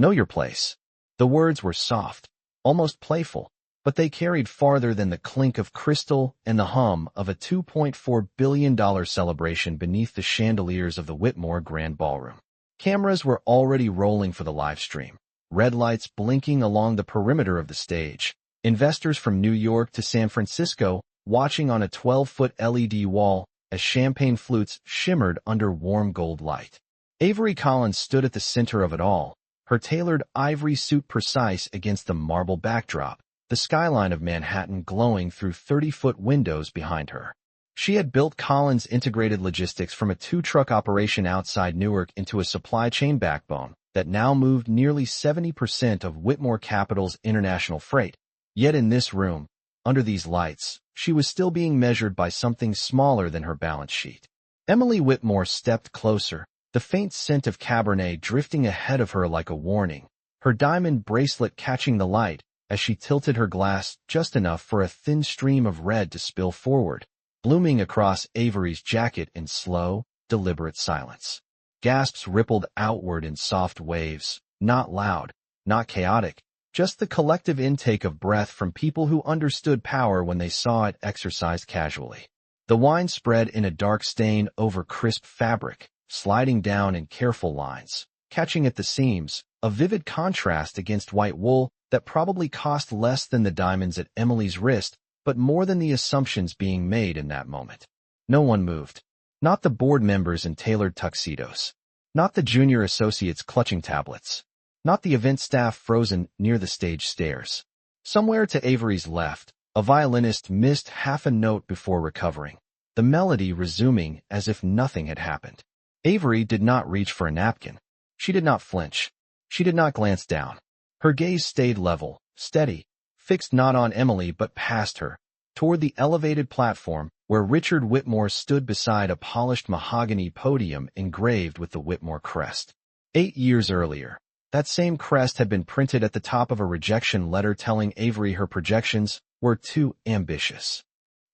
Know your place. The words were soft, almost playful, but they carried farther than the clink of crystal and the hum of a $2.4 billion celebration beneath the chandeliers of the Whitmore Grand Ballroom. Cameras were already rolling for the live stream, red lights blinking along the perimeter of the stage. Investors from New York to San Francisco watching on a 12-foot LED wall as champagne flutes shimmered under warm gold light. Avery Collins stood at the center of it all, her tailored ivory suit precise against the marble backdrop, the skyline of Manhattan glowing through 30-foot windows behind her. She had built Collins Integrated Logistics from a two-truck operation outside Newark into a supply chain backbone that now moved nearly 70% of Whitmore Capital's international freight. Yet in this room, under these lights, she was still being measured by something smaller than her balance sheet. Emily Whitmore stepped closer, the faint scent of Cabernet drifting ahead of her like a warning, her diamond bracelet catching the light as she tilted her glass just enough for a thin stream of red to spill forward, blooming across Avery's jacket in slow, deliberate silence. Gasps rippled outward in soft waves, not loud, not chaotic, just the collective intake of breath from people who understood power when they saw it exercised casually. The wine spread in a dark stain over crisp fabric, sliding down in careful lines, catching at the seams, a vivid contrast against white wool that probably cost less than the diamonds at Emily's wrist, but more than the assumptions being made in that moment. No one moved. Not the board members in tailored tuxedos. Not the junior associates clutching tablets. Not the event staff frozen near the stage stairs. Somewhere to Avery's left, a violinist missed half a note before recovering, the melody resuming as if nothing had happened. Avery did not reach for a napkin. She did not flinch. She did not glance down. Her gaze stayed level, steady, fixed not on Emily but past her, toward the elevated platform where Richard Whitmore stood beside a polished mahogany podium engraved with the Whitmore crest. 8 years earlier, that same crest had been printed at the top of a rejection letter telling Avery her projections were too ambitious.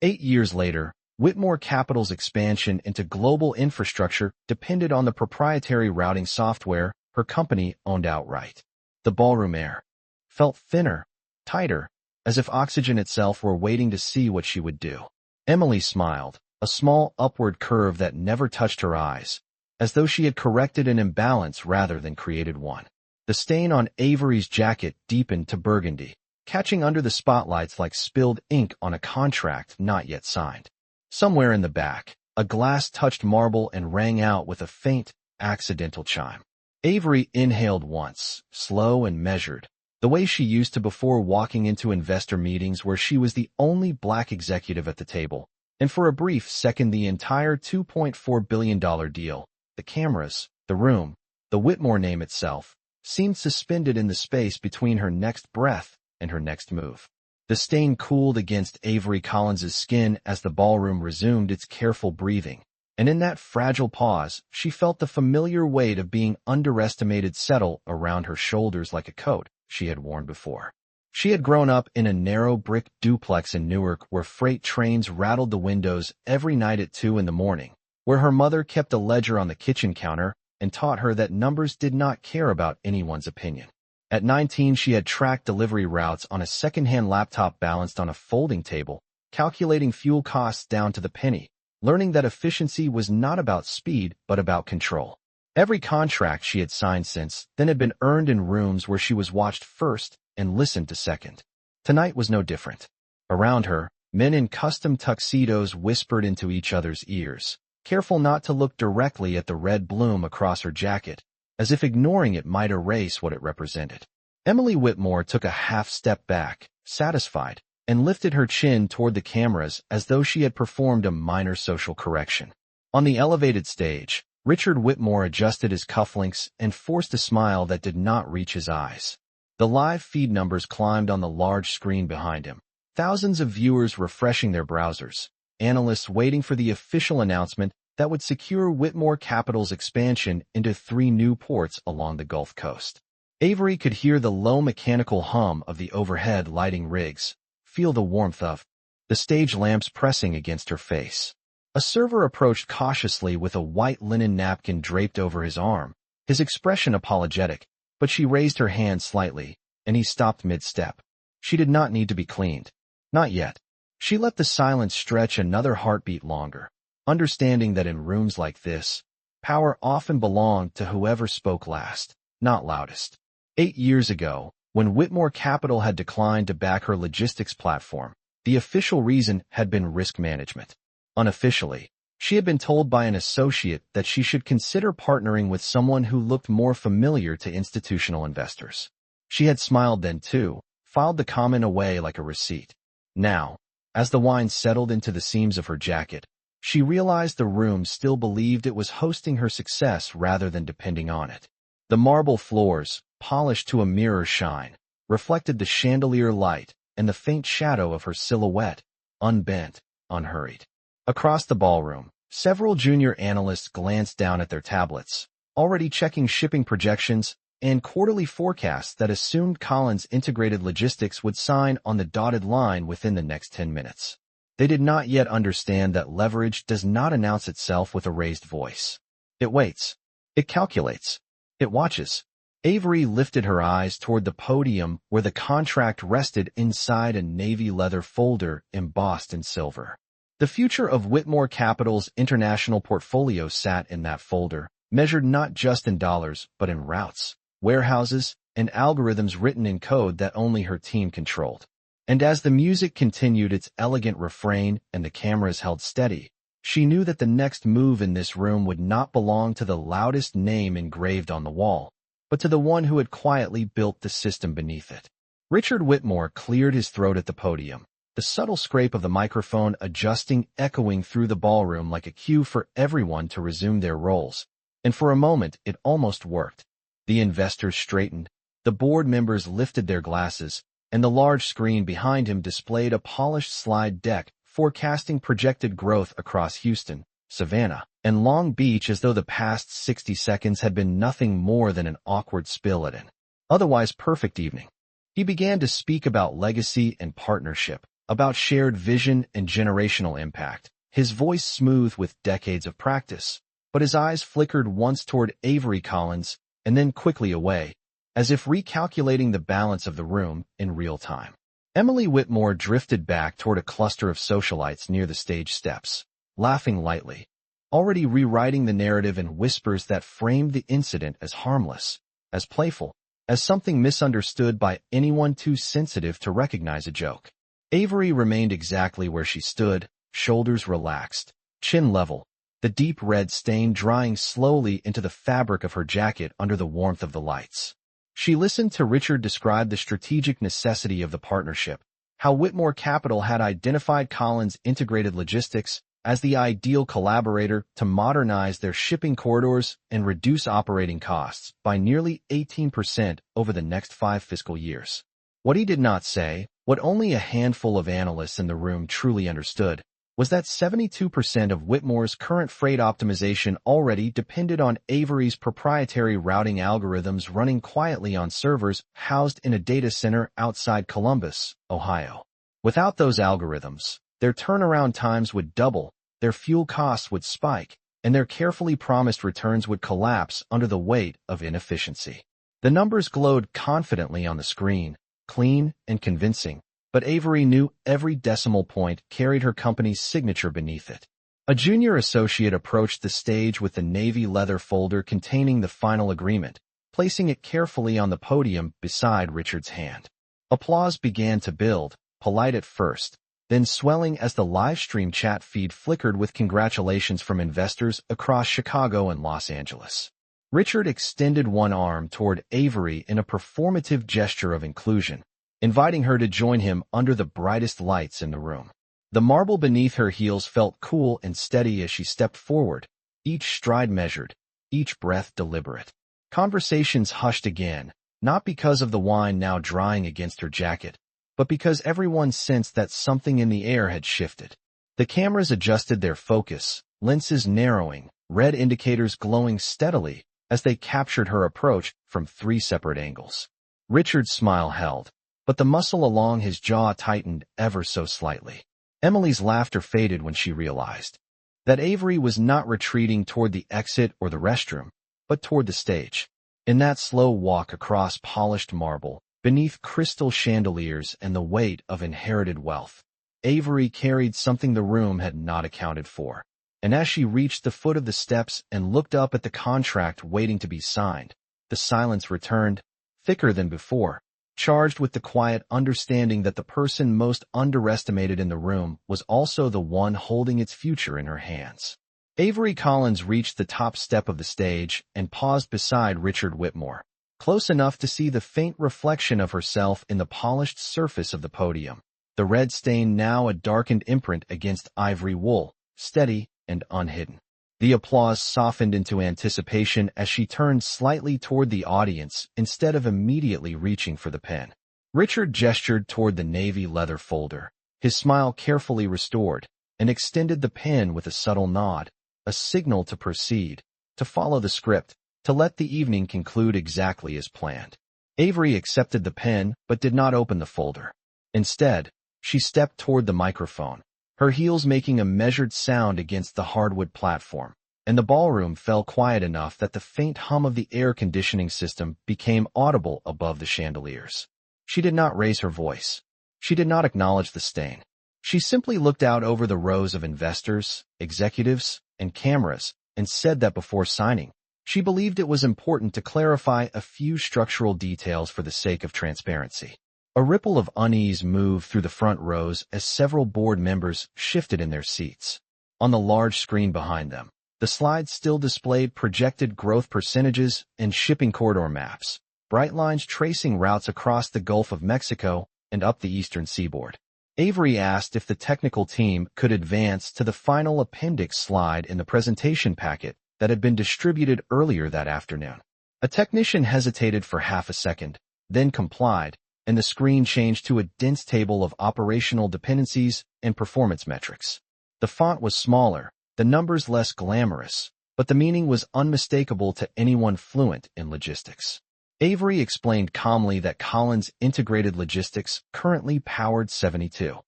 8 years later, Whitmore Capital's expansion into global infrastructure depended on the proprietary routing software her company owned outright. The ballroom air felt thinner, tighter, as if oxygen itself were waiting to see what she would do. Emily smiled, a small upward curve that never touched her eyes, as though she had corrected an imbalance rather than created one. The stain on Avery's jacket deepened to burgundy, catching under the spotlights like spilled ink on a contract not yet signed. Somewhere in the back, a glass touched marble and rang out with a faint, accidental chime. Avery inhaled once, slow and measured, the way she used to before walking into investor meetings where she was the only black executive at the table, and for a brief second the entire $2.4 billion deal, the cameras, the room, the Whitmore name itself, seemed suspended in the space between her next breath and her next move. The stain cooled against Avery Collins's skin as the ballroom resumed its careful breathing, and in that fragile pause, she felt the familiar weight of being underestimated settle around her shoulders like a coat she had worn before. She had grown up in a narrow brick duplex in Newark where freight trains rattled the windows every night at 2 a.m, where her mother kept a ledger on the kitchen counter and taught her that numbers did not care about anyone's opinion. At 19, she had tracked delivery routes on a second-hand laptop balanced on a folding table, calculating fuel costs down to the penny, learning that efficiency was not about speed but about control. Every contract she had signed since then had been earned in rooms where she was watched first and listened to second. Tonight was no different. Around her, men in custom tuxedos whispered into each other's ears, careful not to look directly at the red bloom across her jacket, as if ignoring it might erase what it represented. Emily Whitmore took a half step back, satisfied, and lifted her chin toward the cameras as though she had performed a minor social correction. On the elevated stage, Richard Whitmore adjusted his cufflinks and forced a smile that did not reach his eyes. The live feed numbers climbed on the large screen behind him, thousands of viewers refreshing their browsers, analysts waiting for the official announcement that would secure Whitmore Capital's expansion into 3 new ports along the Gulf Coast. Avery could hear the low mechanical hum of the overhead lighting rigs, feel the warmth of the stage lamps pressing against her face. A server approached cautiously with a white linen napkin draped over his arm, his expression apologetic, but she raised her hand slightly, and he stopped mid-step. She did not need to be cleaned. Not yet. She let the silence stretch another heartbeat longer, understanding that in rooms like this, power often belonged to whoever spoke last, not loudest. 8 years ago, when Whitmore Capital had declined to back her logistics platform, the official reason had been risk management. Unofficially, she had been told by an associate that she should consider partnering with someone who looked more familiar to institutional investors. She had smiled then too, filed the comment away like a receipt. Now, as the wine settled into the seams of her jacket, she realized the room still believed it was hosting her success rather than depending on it. The marble floors, polished to a mirror shine, reflected the chandelier light and the faint shadow of her silhouette, unbent, unhurried. Across the ballroom, several junior analysts glanced down at their tablets, already checking shipping projections and quarterly forecasts that assumed Collins Integrated Logistics would sign on the dotted line within the next 10 minutes. They did not yet understand that leverage does not announce itself with a raised voice. It waits. It calculates. It watches. Avery lifted her eyes toward the podium where the contract rested inside a navy leather folder embossed in silver. The future of Whitmore Capital's international portfolio sat in that folder, measured not just in dollars but in routes, warehouses, and algorithms written in code that only her team controlled. And as the music continued its elegant refrain and the cameras held steady, she knew that the next move in this room would not belong to the loudest name engraved on the wall, but to the one who had quietly built the system beneath it. Richard Whitmore cleared his throat at the podium, the subtle scrape of the microphone adjusting echoing through the ballroom like a cue for everyone to resume their roles. And for a moment it almost worked. The investors straightened, the board members lifted their glasses, and the large screen behind him displayed a polished slide deck forecasting projected growth across Houston, Savannah, and Long Beach as though the past 60 seconds had been nothing more than an awkward spill at an otherwise perfect evening. He began to speak about legacy and partnership, about shared vision and generational impact, his voice smooth with decades of practice, but his eyes flickered once toward Avery Collins and then quickly away, as if recalculating the balance of the room in real time. Emily Whitmore drifted back toward a cluster of socialites near the stage steps, laughing lightly, already rewriting the narrative in whispers that framed the incident as harmless, as playful, as something misunderstood by anyone too sensitive to recognize a joke. Avery remained exactly where she stood, shoulders relaxed, chin level, the deep red stain drying slowly into the fabric of her jacket under the warmth of the lights. She listened to Richard describe the strategic necessity of the partnership, how Whitmore Capital had identified Collins Integrated Logistics as the ideal collaborator to modernize their shipping corridors and reduce operating costs by nearly 18% over the next 5 fiscal years. What he did not say, what only a handful of analysts in the room truly understood, was that 72% of Whitmore's current freight optimization already depended on Avery's proprietary routing algorithms running quietly on servers housed in a data center outside Columbus, Ohio. Without those algorithms, their turnaround times would double, their fuel costs would spike, and their carefully promised returns would collapse under the weight of inefficiency. The numbers glowed confidently on the screen, clean and convincing, but Avery knew every decimal point carried her company's signature beneath it. A junior associate approached the stage with the navy leather folder containing the final agreement, placing it carefully on the podium beside Richard's hand. Applause began to build, polite at first, then swelling as the livestream chat feed flickered with congratulations from investors across Chicago and Los Angeles. Richard extended one arm toward Avery in a performative gesture of inclusion, inviting her to join him under the brightest lights in the room. The marble beneath her heels felt cool and steady as she stepped forward, each stride measured, each breath deliberate. Conversations hushed again, not because of the wine now drying against her jacket, but because everyone sensed that something in the air had shifted. The cameras adjusted their focus, lenses narrowing, red indicators glowing steadily as they captured her approach from 3 separate angles. Richard's smile held, but the muscle along his jaw tightened ever so slightly. Emily's laughter faded when she realized that Avery was not retreating toward the exit or the restroom, but toward the stage. In that slow walk across polished marble, beneath crystal chandeliers and the weight of inherited wealth, Avery carried something the room had not accounted for. And as she reached the foot of the steps and looked up at the contract waiting to be signed, the silence returned, thicker than before, charged with the quiet understanding that the person most underestimated in the room was also the one holding its future in her hands. Avery Collins reached the top step of the stage and paused beside Richard Whitmore, close enough to see the faint reflection of herself in the polished surface of the podium, the red stain now a darkened imprint against ivory wool, steady and unhidden. The applause softened into anticipation as she turned slightly toward the audience instead of immediately reaching for the pen. Richard gestured toward the navy leather folder, his smile carefully restored, and extended the pen with a subtle nod, a signal to proceed, to follow the script, to let the evening conclude exactly as planned. Avery accepted the pen but did not open the folder. Instead, she stepped toward the microphone, her heels making a measured sound against the hardwood platform, and the ballroom fell quiet enough that the faint hum of the air conditioning system became audible above the chandeliers. She did not raise her voice. She did not acknowledge the stain. She simply looked out over the rows of investors, executives, and cameras and said that before signing, she believed it was important to clarify a few structural details for the sake of transparency. A ripple of unease moved through the front rows as several board members shifted in their seats. On the large screen behind them, the slides still displayed projected growth percentages and shipping corridor maps, bright lines tracing routes across the Gulf of Mexico and up the eastern seaboard. Avery asked if the technical team could advance to the final appendix slide in the presentation packet that had been distributed earlier that afternoon. A technician hesitated for half a second, then complied, and the screen changed to a dense table of operational dependencies and performance metrics. The font was smaller, the numbers less glamorous, but the meaning was unmistakable to anyone fluent in logistics. Avery explained calmly that Collins Integrated Logistics currently powered 72%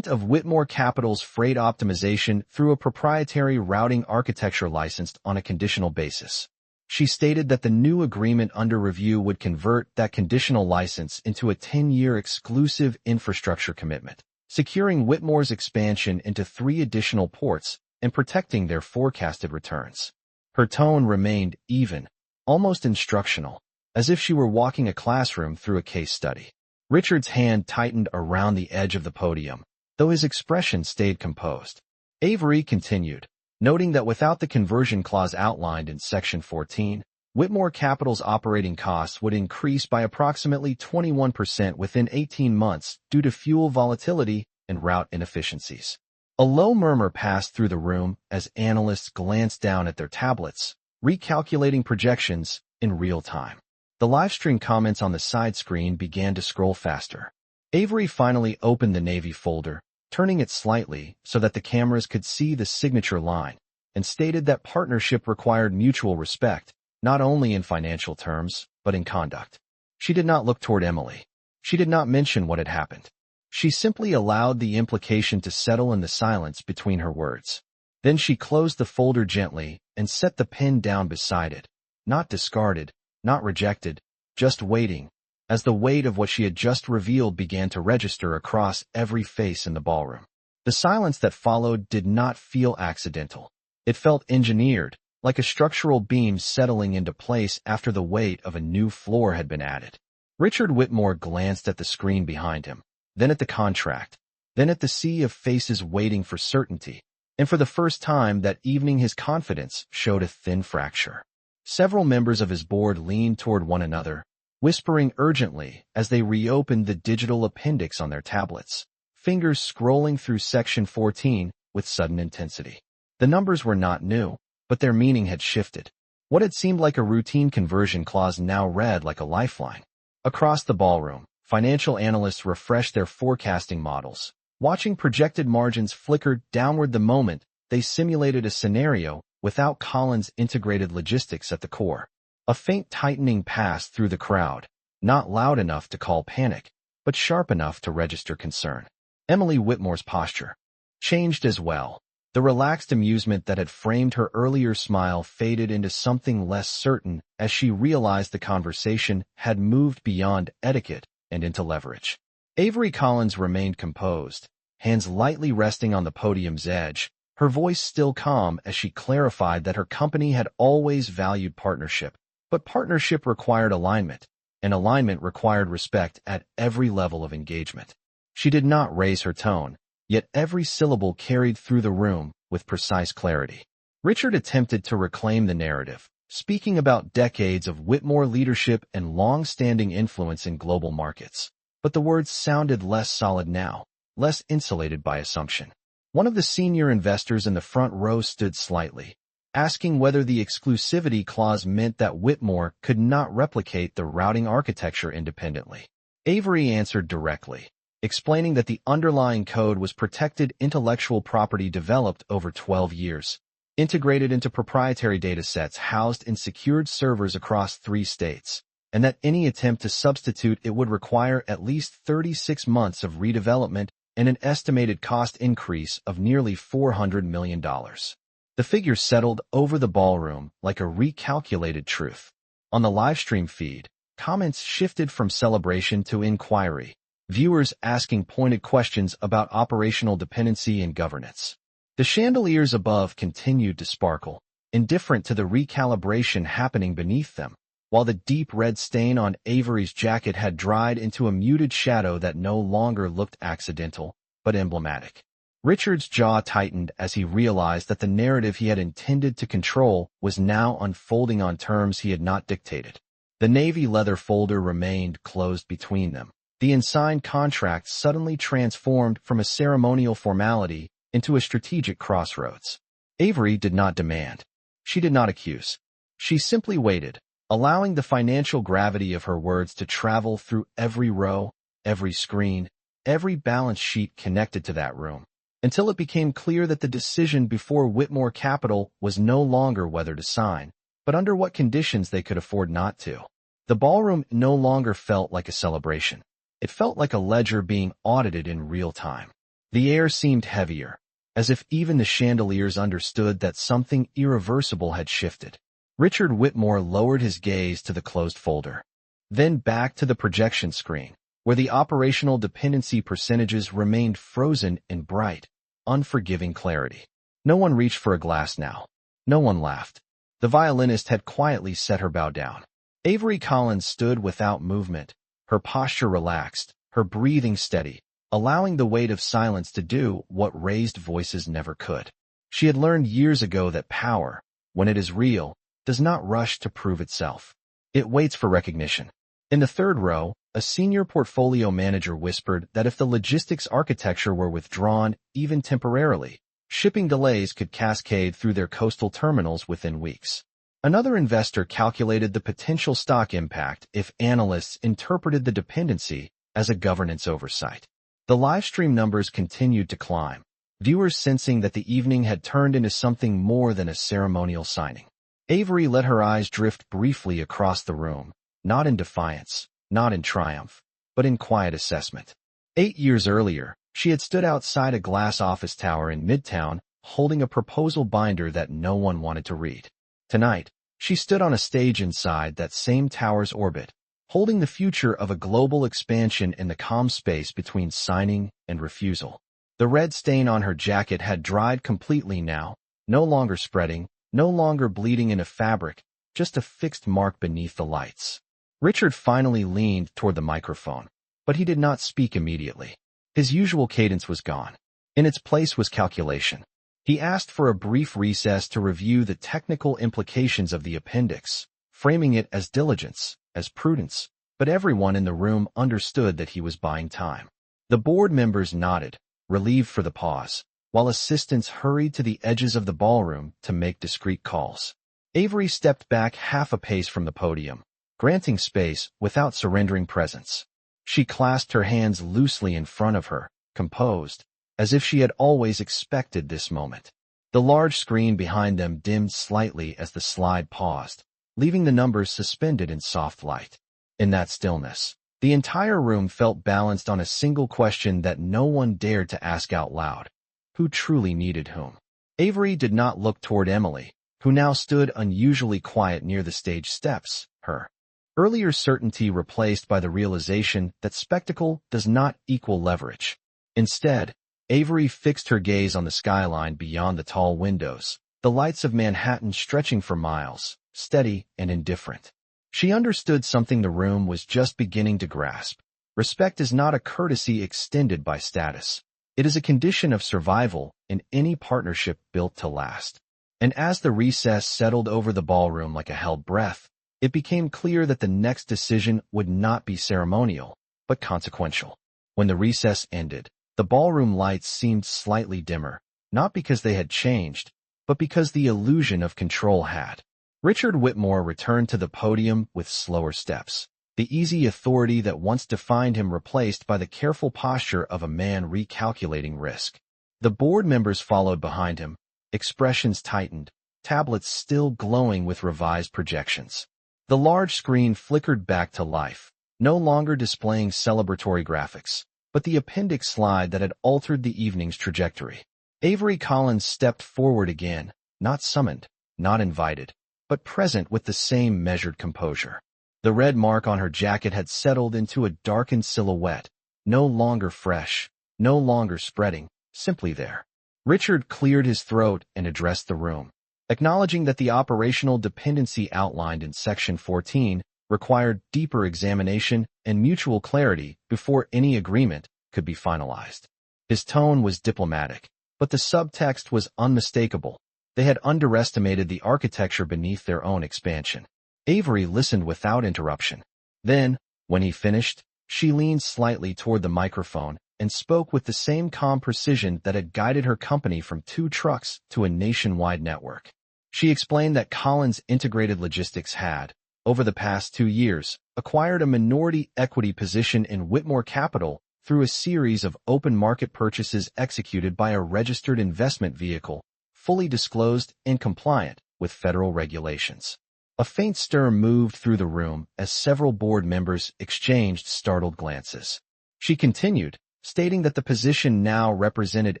of Whitmore Capital's freight optimization through a proprietary routing architecture licensed on a conditional basis. She stated that the new agreement under review would convert that conditional license into a 10-year exclusive infrastructure commitment, securing Whitmore's expansion into 3 additional ports and protecting their forecasted returns. Her tone remained even, almost instructional, as if she were walking a classroom through a case study. Richard's hand tightened around the edge of the podium, though his expression stayed composed. Avery continued, noting that without the conversion clause outlined in Section 14, Whitmore Capital's operating costs would increase by approximately 21% within 18 months due to fuel volatility and route inefficiencies. A low murmur passed through the room as analysts glanced down at their tablets, recalculating projections in real time. The livestream comments on the side screen began to scroll faster. Avery finally opened the Navy folder, turning it slightly so that the cameras could see the signature line, and stated that partnership required mutual respect, not only in financial terms, but in conduct. She did not look toward Emily. She did not mention what had happened. She simply allowed the implication to settle in the silence between her words. Then she closed the folder gently and set the pen down beside it, not discarded, not rejected, just waiting, as the weight of what she had just revealed began to register across every face in the ballroom. The silence that followed did not feel accidental. It felt engineered, like a structural beam settling into place after the weight of a new floor had been added. Richard Whitmore glanced at the screen behind him, then at the contract, then at the sea of faces waiting for certainty, and for the first time that evening his confidence showed a thin fracture. Several members of his board leaned toward one another, whispering urgently as they reopened the digital appendix on their tablets, fingers scrolling through Section 14 with sudden intensity. The numbers were not new, but their meaning had shifted. What had seemed like a routine conversion clause now read like a lifeline. Across the ballroom, financial analysts refreshed their forecasting models, watching projected margins flicker downward the moment they simulated a scenario without Collins Integrated Logistics at the core. A faint tightening passed through the crowd, not loud enough to call panic, but sharp enough to register concern. Emily Whitmore's posture changed as well. The relaxed amusement that had framed her earlier smile faded into something less certain as she realized the conversation had moved beyond etiquette and into leverage. Avery Collins remained composed, hands lightly resting on the podium's edge, her voice still calm as she clarified that her company had always valued partnership, but partnership required alignment, and alignment required respect at every level of engagement. She did not raise her tone, yet every syllable carried through the room with precise clarity. Richard attempted to reclaim the narrative, speaking about decades of Whitmore leadership and long-standing influence in global markets. But the words sounded less solid now, less insulated by assumption. One of the senior investors in the front row stood slightly, asking whether the exclusivity clause meant that Whitmore could not replicate the routing architecture independently. Avery answered directly, explaining that the underlying code was protected intellectual property developed over 12 years, integrated into proprietary datasets housed in secured servers across 3 states, and that any attempt to substitute it would require at least 36 months of redevelopment and an estimated cost increase of nearly $400 million. The figure settled over the ballroom like a recalculated truth. On the livestream feed, comments shifted from celebration to inquiry, viewers asking pointed questions about operational dependency and governance. The chandeliers above continued to sparkle, indifferent to the recalibration happening beneath them, while the deep red stain on Avery's jacket had dried into a muted shadow that no longer looked accidental, but emblematic. Richard's jaw tightened as he realized that the narrative he had intended to control was now unfolding on terms he had not dictated. The navy leather folder remained closed between them. The unsigned contract suddenly transformed from a ceremonial formality into a strategic crossroads. Avery did not demand. She did not accuse. She simply waited, allowing the financial gravity of her words to travel through every row, every screen, every balance sheet connected to that room, until it became clear that the decision before Whitmore Capital was no longer whether to sign, but under what conditions they could afford not to. The ballroom no longer felt like a celebration. It felt like a ledger being audited in real time. The air seemed heavier, as if even the chandeliers understood that something irreversible had shifted. Richard Whitmore lowered his gaze to the closed folder, then back to the projection screen, where the operational dependency percentages remained frozen in bright, unforgiving clarity. No one reached for a glass now. No one laughed. The violinist had quietly set her bow down. Avery Collins stood without movement, her posture relaxed, her breathing steady, allowing the weight of silence to do what raised voices never could. She had learned years ago that power, when it is real, does not rush to prove itself. It waits for recognition. In the third row, a senior portfolio manager whispered that if the logistics architecture were withdrawn, even temporarily, shipping delays could cascade through their coastal terminals within weeks. Another investor calculated the potential stock impact if analysts interpreted the dependency as a governance oversight. The livestream numbers continued to climb, viewers sensing that the evening had turned into something more than a ceremonial signing. Avery let her eyes drift briefly across the room, not in defiance, not in triumph, but in quiet assessment. 8 years earlier, she had stood outside a glass office tower in Midtown, holding a proposal binder that no one wanted to read. Tonight, she stood on a stage inside that same tower's orbit, holding the future of a global expansion in the calm space between signing and refusal. The red stain on her jacket had dried completely now, no longer spreading, no longer bleeding into fabric, just a fixed mark beneath the lights. Richard finally leaned toward the microphone, but he did not speak immediately. His usual cadence was gone. In its place was calculation. He asked for a brief recess to review the technical implications of the appendix, framing it as diligence, as prudence, but everyone in the room understood that he was buying time. The board members nodded, relieved for the pause, while assistants hurried to the edges of the ballroom to make discreet calls. Avery stepped back half a pace from the podium, granting space without surrendering presence. She clasped her hands loosely in front of her, composed, as if she had always expected this moment. The large screen behind them dimmed slightly as the slide paused, leaving the numbers suspended in soft light. In that stillness, the entire room felt balanced on a single question that no one dared to ask out loud. Who truly needed whom? Avery did not look toward Emily, who now stood unusually quiet near the stage steps, her earlier certainty replaced by the realization that spectacle does not equal leverage. Instead, Avery fixed her gaze on the skyline beyond the tall windows, the lights of Manhattan stretching for miles, steady and indifferent. She understood something the room was just beginning to grasp. Respect is not a courtesy extended by status. It is a condition of survival in any partnership built to last. And as the recess settled over the ballroom like a held breath, it became clear that the next decision would not be ceremonial, but consequential. When the recess ended, the ballroom lights seemed slightly dimmer, not because they had changed, but because the illusion of control had. Richard Whitmore returned to the podium with slower steps, the easy authority that once defined him replaced by the careful posture of a man recalculating risk. The board members followed behind him, expressions tightened, tablets still glowing with revised projections. The large screen flickered back to life, no longer displaying celebratory graphics, but the appendix slide that had altered the evening's trajectory. Avery Collins stepped forward again, not summoned, not invited, but present with the same measured composure. The red mark on her jacket had settled into a darkened silhouette, no longer fresh, no longer spreading, simply there. Richard cleared his throat and addressed the room, acknowledging that the operational dependency outlined in Section 14 required deeper examination and mutual clarity before any agreement could be finalized. His tone was diplomatic, but the subtext was unmistakable. They had underestimated the architecture beneath their own expansion. Avery listened without interruption. Then, when he finished, she leaned slightly toward the microphone and spoke with the same calm precision that had guided her company from 2 trucks to a nationwide network. She explained that Collins Integrated Logistics had, over the past 2 years, acquired a minority equity position in Whitmore Capital through a series of open market purchases executed by a registered investment vehicle, fully disclosed and compliant with federal regulations. A faint stir moved through the room as several board members exchanged startled glances. She continued, stating that the position now represented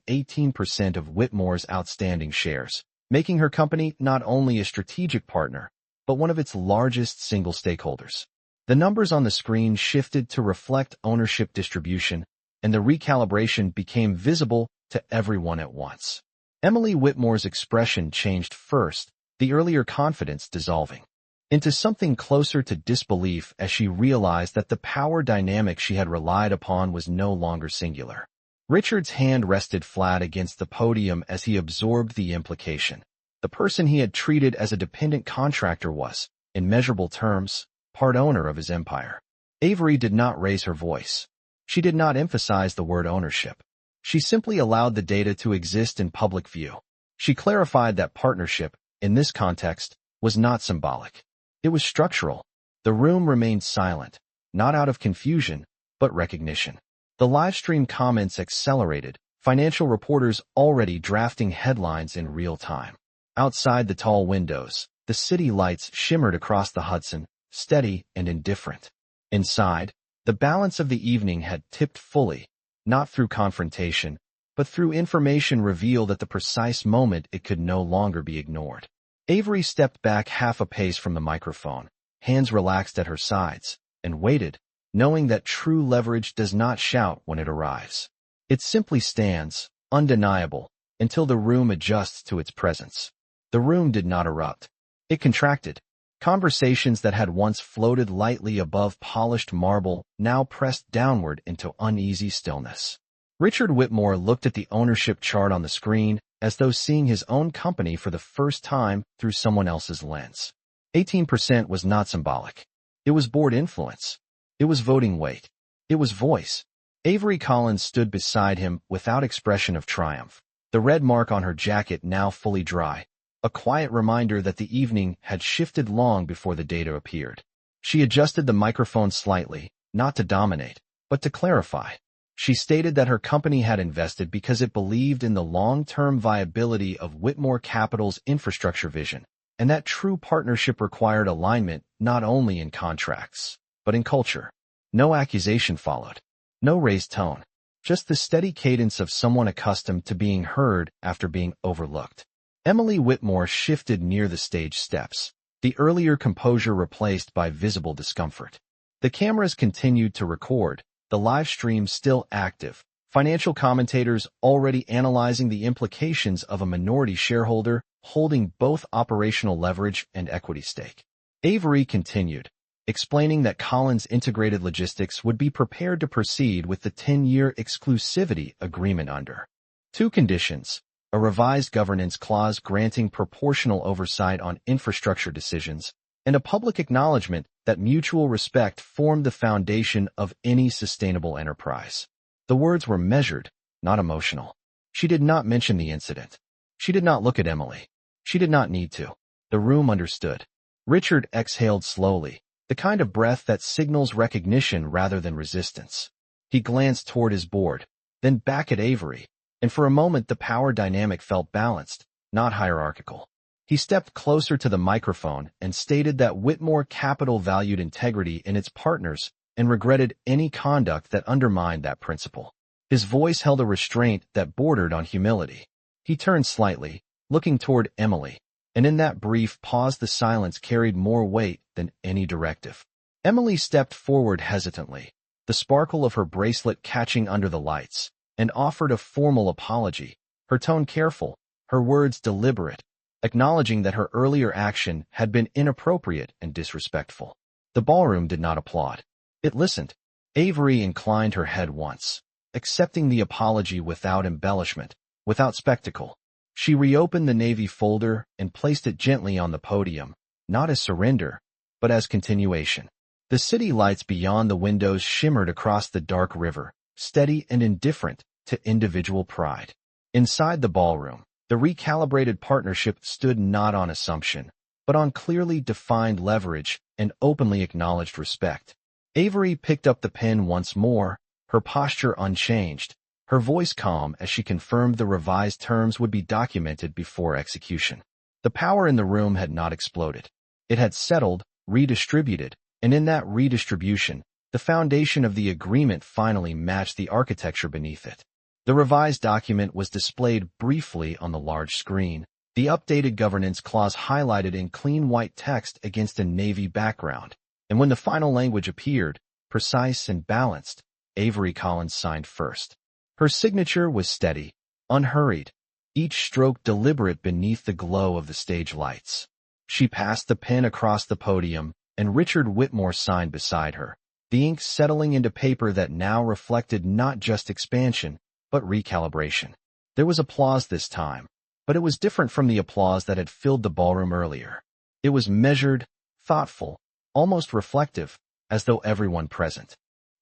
18% of Whitmore's outstanding shares, making her company not only a strategic partner, but one of its largest single stakeholders. The numbers on the screen shifted to reflect ownership distribution, and the recalibration became visible to everyone at once. Emily Whitmore's expression changed first, the earlier confidence dissolving into something closer to disbelief as she realized that the power dynamic she had relied upon was no longer singular. Richard's hand rested flat against the podium as he absorbed the implication. The person he had treated as a dependent contractor was, in measurable terms, part owner of his empire. Avery did not raise her voice. She did not emphasize the word ownership. She simply allowed the data to exist in public view. She clarified that partnership, in this context, was not symbolic. It was structural. The room remained silent, not out of confusion, but recognition. The livestream comments accelerated, financial reporters already drafting headlines in real time. Outside the tall windows, the city lights shimmered across the Hudson, steady and indifferent. Inside, the balance of the evening had tipped fully, not through confrontation, but through information revealed at the precise moment it could no longer be ignored. Avery stepped back half a pace from the microphone, hands relaxed at her sides, and waited, knowing that true leverage does not shout when it arrives. It simply stands, undeniable, until the room adjusts to its presence. The room did not erupt. It contracted. Conversations that had once floated lightly above polished marble now pressed downward into uneasy stillness. Richard Whitmore looked at the ownership chart on the screen as though seeing his own company for the first time through someone else's lens. 18% was not symbolic. It was board influence. It was voting weight. It was voice. Avery Collins stood beside him without expression of triumph, the red mark on her jacket now fully dry, a quiet reminder that the evening had shifted long before the data appeared. She adjusted the microphone slightly, not to dominate, but to clarify. She stated that her company had invested because it believed in the long-term viability of Whitmore Capital's infrastructure vision, and that true partnership required alignment not only in contracts, but in culture. No accusation followed. No raised tone. just the steady cadence of someone accustomed to being heard after being overlooked. Emily Whitmore shifted near the stage steps, the earlier composure replaced by visible discomfort. The cameras continued to record, the live stream still active, financial commentators already analyzing the implications of a minority shareholder holding both operational leverage and equity stake. Avery continued, explaining that Collins Integrated Logistics would be prepared to proceed with the 10-year exclusivity agreement under two conditions: a revised governance clause granting proportional oversight on infrastructure decisions, and a public acknowledgement that mutual respect formed the foundation of any sustainable enterprise. The words were measured, not emotional. She did not mention the incident. She did not look at Emily. She did not need to. The room understood. Richard exhaled slowly, the kind of breath that signals recognition rather than resistance. He glanced toward his board, then back at Avery, and for a moment the power dynamic felt balanced, not hierarchical. He stepped closer to the microphone and stated that Whitmore Capital valued integrity in its partners and regretted any conduct that undermined that principle. His voice held a restraint that bordered on humility. He turned slightly, looking toward Emily, and in that brief pause the silence carried more weight than any directive. Emily stepped forward hesitantly, the sparkle of her bracelet catching under the lights, and offered a formal apology, her tone careful, her words deliberate, acknowledging that her earlier action had been inappropriate and disrespectful. The ballroom did not applaud. It listened. Avery inclined her head once, accepting the apology without embellishment, without spectacle. She reopened the navy folder and placed it gently on the podium, not as surrender, but as continuation. The city lights beyond the windows shimmered across the dark river, steady and indifferent to individual pride. Inside the ballroom, the recalibrated partnership stood not on assumption, but on clearly defined leverage and openly acknowledged respect. Avery picked up the pen once more, her posture unchanged, her voice calm as she confirmed the revised terms would be documented before execution. The power in the room had not exploded. It had settled, redistributed, and in that redistribution, the foundation of the agreement finally matched the architecture beneath it. The revised document was displayed briefly on the large screen, the updated governance clause highlighted in clean white text against a navy background, and when the final language appeared, precise and balanced, Avery Collins signed first. Her signature was steady, unhurried, each stroke deliberate beneath the glow of the stage lights. She passed the pen across the podium, and Richard Whitmore signed beside her, the ink settling into paper that now reflected not just expansion, but recalibration. There was applause this time, but it was different from the applause that had filled the ballroom earlier. It was measured, thoughtful, almost reflective, as though everyone present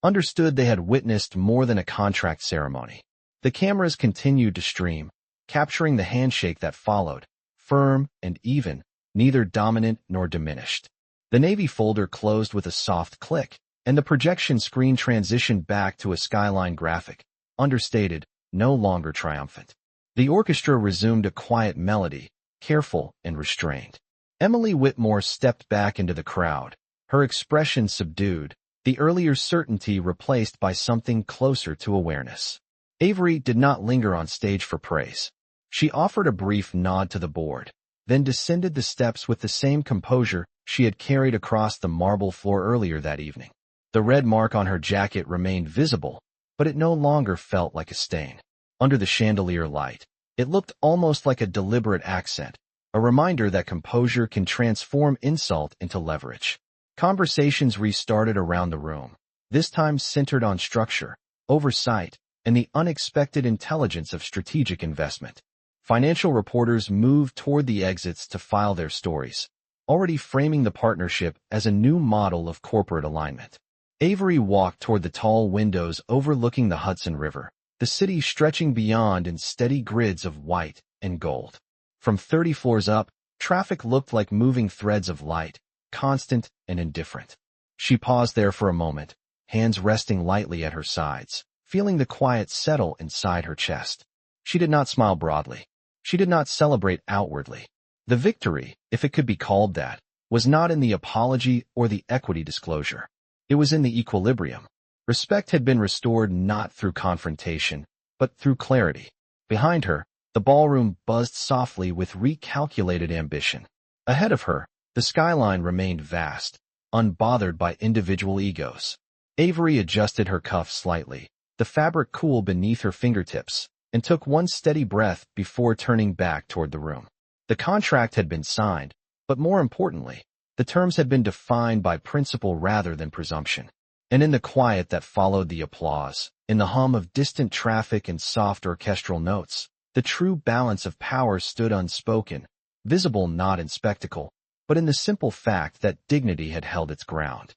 understood they had witnessed more than a contract ceremony. The cameras continued to stream, capturing the handshake that followed, firm and even, neither dominant nor diminished. The navy folder closed with a soft click, and the projection screen transitioned back to a skyline graphic, understated, no longer triumphant. The orchestra resumed a quiet melody, careful and restrained. Emily Whitmore stepped back into the crowd, her expression subdued, the earlier certainty replaced by something closer to awareness. Avery did not linger on stage for praise. She offered a brief nod to the board, then descended the steps with the same composure she had carried across the marble floor earlier that evening. The red mark on her jacket remained visible, but it no longer felt like a stain. Under the chandelier light, it looked almost like a deliberate accent, a reminder that composure can transform insult into leverage. Conversations restarted around the room, this time centered on structure, oversight, and the unexpected intelligence of strategic investment. Financial reporters moved toward the exits to file their stories, already framing the partnership as a new model of corporate alignment. Avery walked toward the tall windows overlooking the Hudson River, the city stretching beyond in steady grids of white and gold. From 30 floors up, traffic looked like moving threads of light, constant and indifferent. She paused there for a moment, hands resting lightly at her sides, feeling the quiet settle inside her chest. She did not smile broadly. She did not celebrate outwardly. The victory, if it could be called that, was not in the apology or the equity disclosure. It was in the equilibrium. Respect had been restored not through confrontation, but through clarity. Behind her, the ballroom buzzed softly with recalculated ambition. Ahead of her, the skyline remained vast, unbothered by individual egos. Avery adjusted her cuff slightly, the fabric cool beneath her fingertips, and took one steady breath before turning back toward the room. The contract had been signed, but more importantly, the terms had been defined by principle rather than presumption. And in the quiet that followed the applause, in the hum of distant traffic and soft orchestral notes, the true balance of power stood unspoken, visible not in spectacle, but in the simple fact that dignity had held its ground.